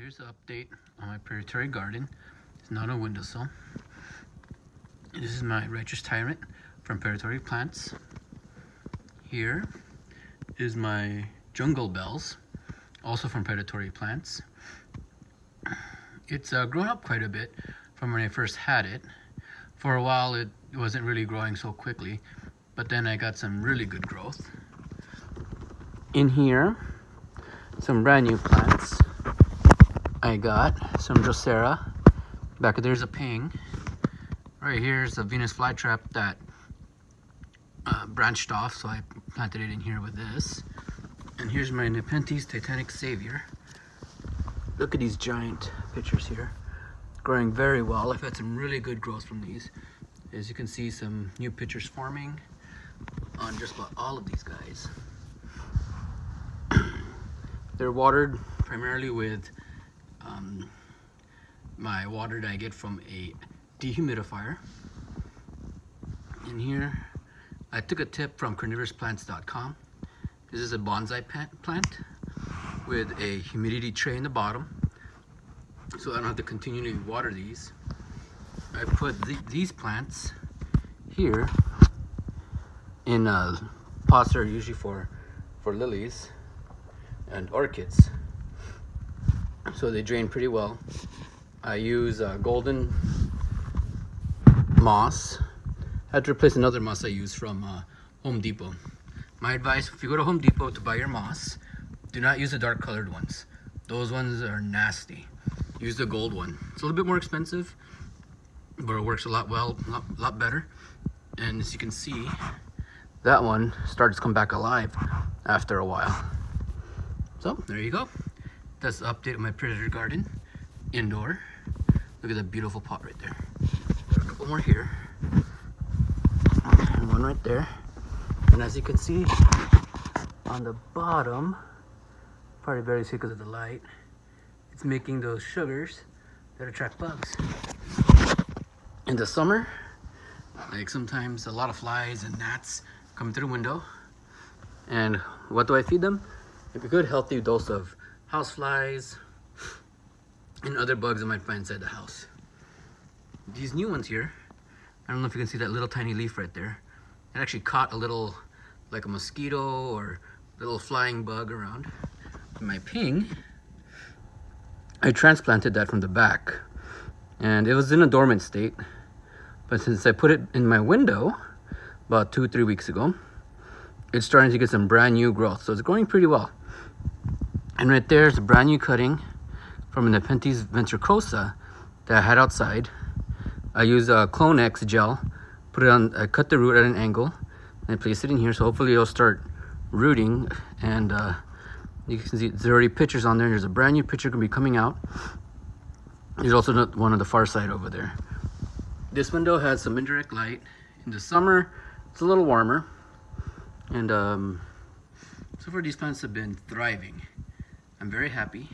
Here's an update on my predatory garden. It's not a windowsill. This is my righteous tyrant from Predatory plants. Here is my jungle bells, also from Predatory plants. It's grown up quite a bit from when I first had it. For a while it wasn't really growing so quickly, but then I got some really good growth. In here, some brand new plants. I got some Drosera. Back there's a ping. Right here's a Venus flytrap that branched off, so I planted it in here with this. And here's my Nepenthes Titanic Savior. Look at these giant pitchers here. Growing very well. I've had some really good growth from these. As you can see, some new pitchers forming on just about all of these guys. They're watered primarily with my water that I get from a dehumidifier. In here, I took a tip from carnivorousplants.com. This is a bonsai plant with a humidity tray in the bottom, so I don't have to continually water these. I put these plants here in pots that are usually for lilies and orchids, so they drain pretty well. I use golden moss. I had to replace another moss I use from Home Depot. My advice, if you go to Home Depot to buy your moss, do not use the dark colored ones. Those ones are nasty. Use the gold one. It's a little bit more expensive, but it works a lot better. And as you can see, that one starts to come back alive after a while. So there you go. That's the update of my predatory garden indoor. Look at that beautiful pot right there. There are a couple more here, and one right there. And as you can see on the bottom, probably barely see because of the light, it's making those sugars that attract bugs. In the summer, like sometimes a lot of flies and gnats come through the window. And what do I feed them? Like a good healthy dose of house flies and other bugs I might find inside the house. These new ones here, I don't know if you can see that little tiny leaf right there. It actually caught a little, like a mosquito or a little flying bug around. My ping, I transplanted that from the back, and it was in a dormant state. But since I put it in my window about 2-3 weeks ago, it's starting to get some brand new growth. So it's growing pretty well. And right there's a brand new cutting from a Nepenthes ventricosa that I had outside. I used a Clone-X gel, put it on, I cut the root at an angle, and I placed it in here, so hopefully it'll start rooting. And you can see there's already pictures on there. There's a brand new picture gonna be coming out. There's also one on the far side over there. This window has some indirect light. In the summer, it's a little warmer. And so far these plants have been thriving. I'm very happy.